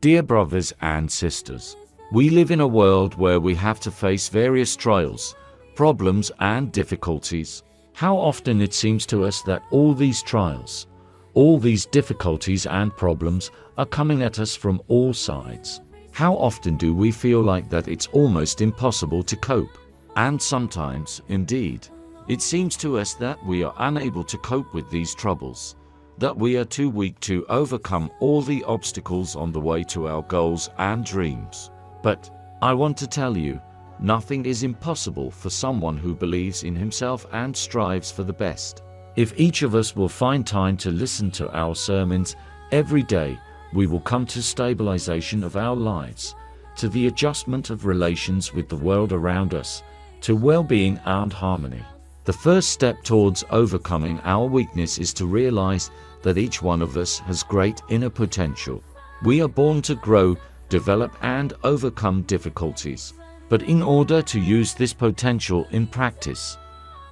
Dear brothers and sisters, we live in a world where we have to face various trials, problems and difficulties. How often it seems to us that all these trials, all these difficulties and problems are coming at us from all sides. How often do we feel like that it's almost impossible to cope? And sometimes, indeed, it seems to us that we are unable to cope with these troubles, that we are too weak to overcome all the obstacles on the way to our goals and dreams. But I want to tell you, nothing is impossible for someone who believes in himself and strives for the best. If each of us will find time to listen to our sermons every day, we will come to stabilization of our lives, to the adjustment of relations with the world around us, to well-being and harmony. The first step towards overcoming our weakness is to realize that each one of us has great inner potential. We are born to grow, develop and overcome difficulties. But in order to use this potential in practice,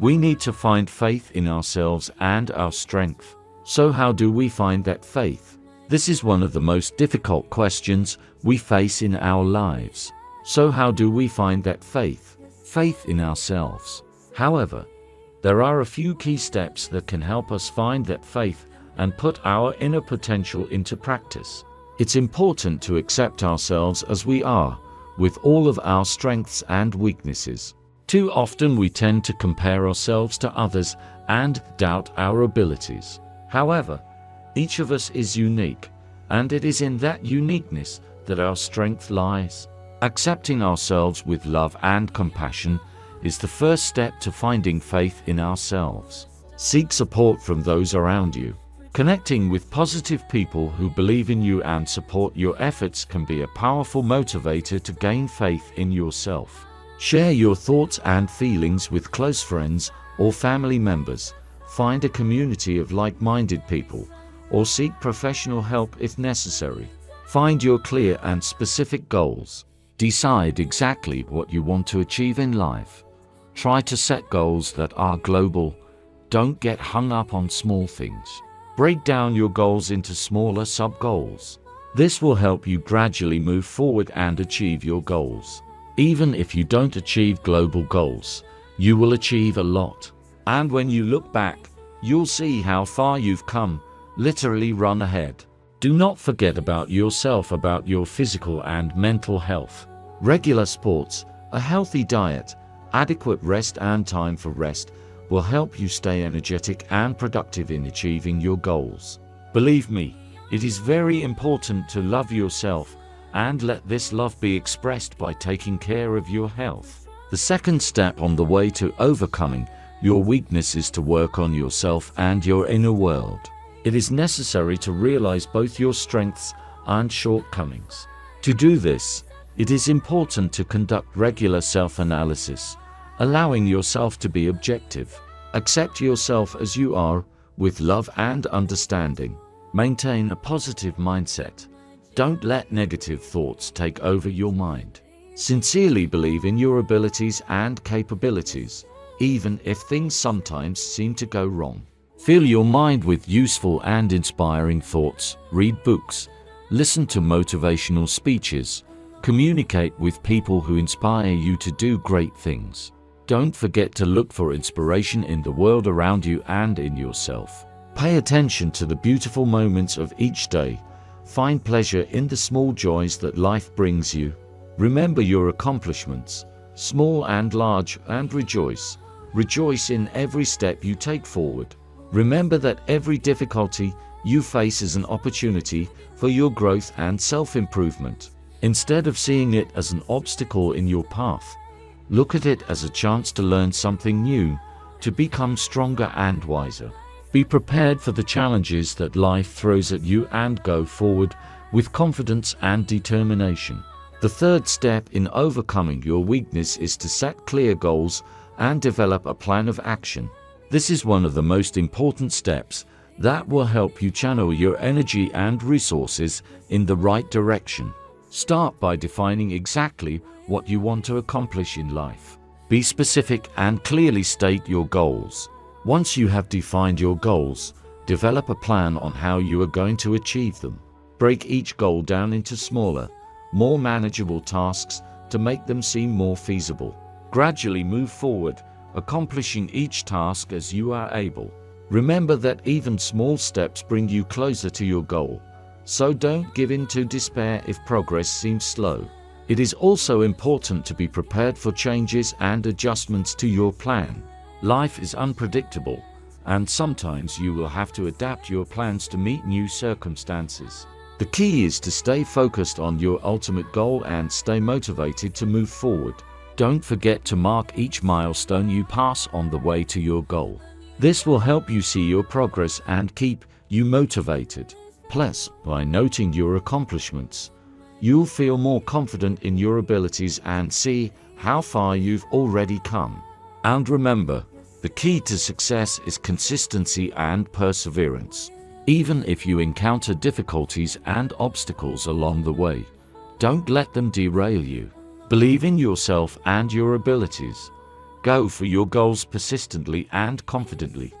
we need to find faith in ourselves and our strength. So how do we find that faith? This is one of the most difficult questions we face in our lives. So how do we find that faith? Faith in ourselves. However, there are a few key steps that can help us find that faith and put our inner potential into practice. It's important to accept ourselves as we are, with all of our strengths and weaknesses. Too often we tend to compare ourselves to others and doubt our abilities. However, each of us is unique, and it is in that uniqueness that our strength lies. Accepting ourselves with love and compassion is the first step to finding faith in ourselves. Seek support from those around you. Connecting with positive people who believe in you and support your efforts can be a powerful motivator to gain faith in yourself. Share your thoughts and feelings with close friends or family members. Find a community of like-minded people, or seek professional help if necessary. Find your clear and specific goals. Decide exactly what you want to achieve in life. Try to set goals that are global. Don't get hung up on small things. Break down your goals into smaller sub-goals. This will help you gradually move forward and achieve your goals. Even if you don't achieve global goals, you will achieve a lot. And when you look back, you'll see how far you've come. Literally run ahead. Do not forget about yourself, about your physical and mental health. Regular sports, a healthy diet, adequate rest and time for rest will help you stay energetic and productive in achieving your goals. Believe me, it is very important to love yourself and let this love be expressed by taking care of your health. The second step on the way to overcoming your weakness is to work on yourself and your inner world. It is necessary to realize both your strengths and shortcomings. To do this, it is important to conduct regular self-analysis, allowing yourself to be objective. Accept yourself as you are, with love and understanding. Maintain a positive mindset. Don't let negative thoughts take over your mind. Sincerely believe in your abilities and capabilities, even if things sometimes seem to go wrong. Fill your mind with useful and inspiring thoughts. Read books. Listen to motivational speeches. Communicate with people who inspire you to do great things. Don't forget to look for inspiration in the world around you and in yourself. Pay attention to the beautiful moments of each day. Find pleasure in the small joys that life brings you. Remember your accomplishments, small and large, and rejoice. Rejoice in every step you take forward. Remember that every difficulty you face is an opportunity for your growth and self-improvement. Instead of seeing it as an obstacle in your path, look at it as a chance to learn something new, to become stronger and wiser. Be prepared for the challenges that life throws at you and go forward with confidence and determination. The third step in overcoming your weakness is to set clear goals and develop a plan of action. This is one of the most important steps that will help you channel your energy and resources in the right direction. Start by defining exactly what you want to accomplish in life. Be specific and clearly state your goals. Once you have defined your goals, develop a plan on how you are going to achieve them. Break each goal down into smaller, more manageable tasks to make them seem more feasible. Gradually move forward, accomplishing each task as you are able. Remember that even small steps bring you closer to your goal, so don't give in to despair if progress seems slow. It is also important to be prepared for changes and adjustments to your plan. Life is unpredictable, and sometimes you will have to adapt your plans to meet new circumstances. The key is to stay focused on your ultimate goal and stay motivated to move forward. Don't forget to mark each milestone you pass on the way to your goal. This will help you see your progress and keep you motivated. Plus, by noting your accomplishments, you'll feel more confident in your abilities and see how far you've already come. And remember, the key to success is consistency and perseverance. Even if you encounter difficulties and obstacles along the way, don't let them derail you. Believe in yourself and your abilities. Go for your goals persistently and confidently,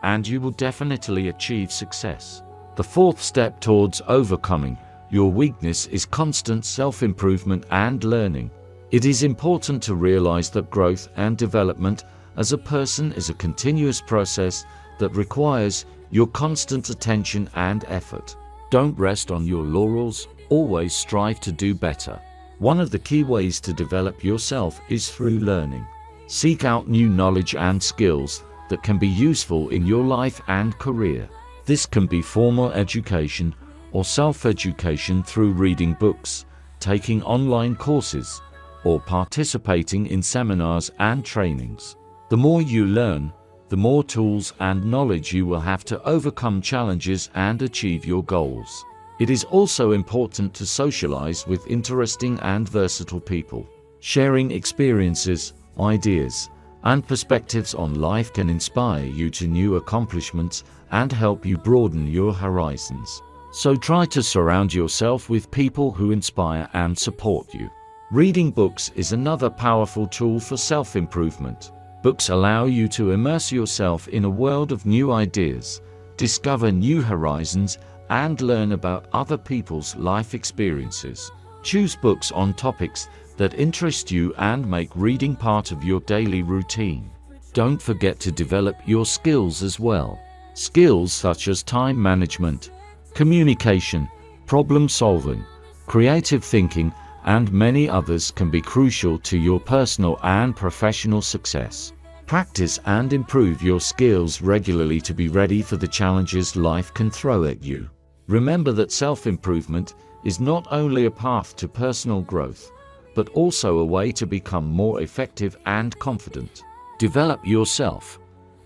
and you will definitely achieve success. The fourth step towards overcoming your weakness is constant self-improvement and learning. It is important to realize that growth and development as a person is a continuous process that requires your constant attention and effort. Don't rest on your laurels, always strive to do better. One of the key ways to develop yourself is through learning. Seek out new knowledge and skills that can be useful in your life and career. This can be formal education or self-education through reading books, taking online courses, or participating in seminars and trainings. The more you learn, the more tools and knowledge you will have to overcome challenges and achieve your goals. It is also important to socialize with interesting and versatile people. Sharing experiences, ideas, and perspectives on life can inspire you to new accomplishments and help you broaden your horizons. So try to surround yourself with people who inspire and support you. Reading books is another powerful tool for self-improvement. Books allow you to immerse yourself in a world of new ideas, discover new horizons, and learn about other people's life experiences. Choose books on topics that interest you and make reading part of your daily routine. Don't forget to develop your skills as well. Skills such as time management, communication, problem solving, creative thinking, and many others can be crucial to your personal and professional success. Practice and improve your skills regularly to be ready for the challenges life can throw at you. Remember that self-improvement is not only a path to personal growth, but also a way to become more effective and confident. Develop yourself,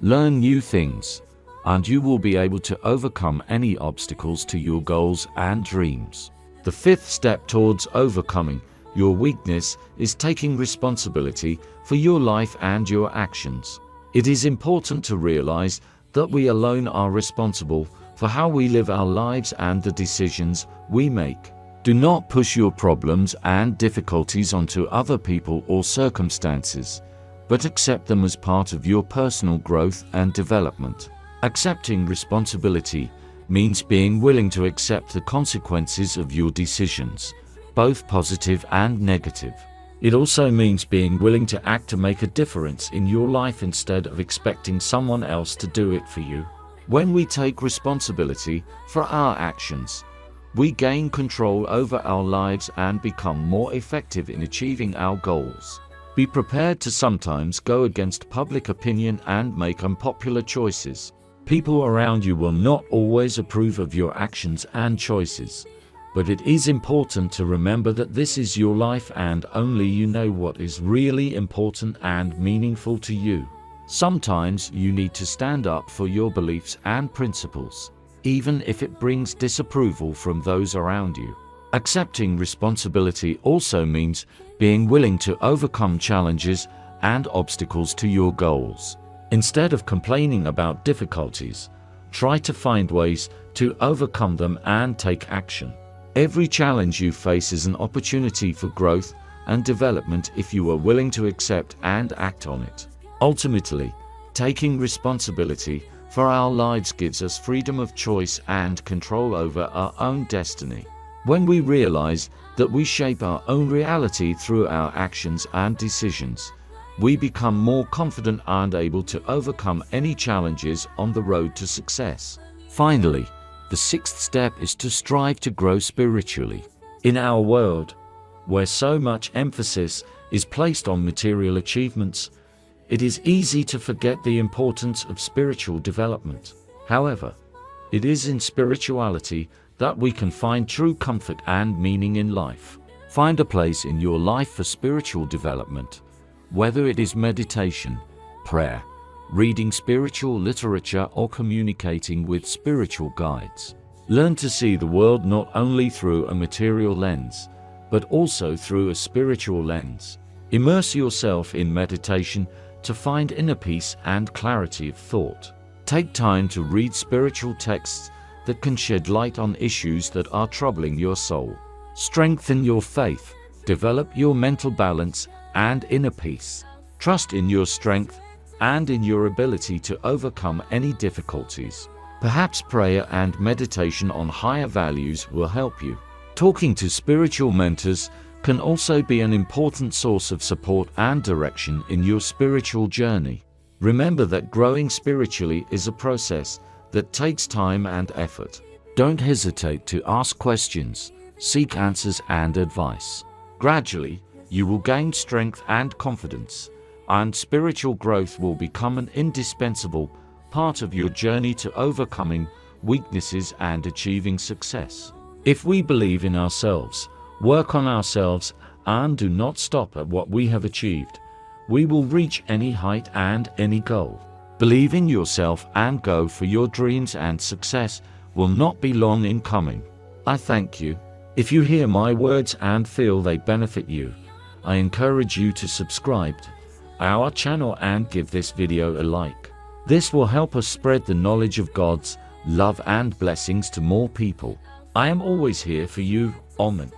learn new things, and you will be able to overcome any obstacles to your goals and dreams. The fifth step towards overcoming your weakness is taking responsibility for your life and your actions. It is important to realize that we alone are responsible for how we live our lives and the decisions we make. Do not push your problems and difficulties onto other people or circumstances, but accept them as part of your personal growth and development. Accepting responsibility means being willing to accept the consequences of your decisions, both positive and negative. It also means being willing to act to make a difference in your life instead of expecting someone else to do it for you. When we take responsibility for our actions, we gain control over our lives and become more effective in achieving our goals. Be prepared to sometimes go against public opinion and make unpopular choices. People around you will not always approve of your actions and choices, but it is important to remember that this is your life and only you know what is really important and meaningful to you. Sometimes you need to stand up for your beliefs and principles, even if it brings disapproval from those around you. Accepting responsibility also means being willing to overcome challenges and obstacles to your goals. Instead of complaining about difficulties, try to find ways to overcome them and take action. Every challenge you face is an opportunity for growth and development if you are willing to accept and act on it. Ultimately, taking responsibility for for our lives gives us freedom of choice and control over our own destiny. When we realize that we shape our own reality through our actions and decisions, we become more confident and able to overcome any challenges on the road to success. Finally, the sixth step is to strive to grow spiritually. In our world, where so much emphasis is placed on material achievements, it is easy to forget the importance of spiritual development. However, it is in spirituality that we can find true comfort and meaning in life. Find a place in your life for spiritual development, whether it is meditation, prayer, reading spiritual literature, or communicating with spiritual guides. Learn to see the world not only through a material lens, but also through a spiritual lens. Immerse yourself in meditation to find inner peace and clarity of thought. Take time to read spiritual texts that can shed light on issues that are troubling your soul. Strengthen your faith, develop your mental balance and inner peace. Trust in your strength and in your ability to overcome any difficulties. Perhaps prayer and meditation on higher values will help you. Talking to spiritual mentors can also be an important source of support and direction in your spiritual journey. Remember that growing spiritually is a process that takes time and effort. Don't hesitate to ask questions, seek answers and advice. Gradually, you will gain strength and confidence, and spiritual growth will become an indispensable part of your journey to overcoming weaknesses and achieving success. If we believe in ourselves, work on ourselves, and do not stop at what we have achieved, we will reach any height and any goal. Believe in yourself and go for your dreams, and success will not be long in coming. I thank you. If you hear my words and feel they benefit you, I encourage you to subscribe to our channel and give this video a like. This will help us spread the knowledge of God's love and blessings to more people. I am always here for you. Amen.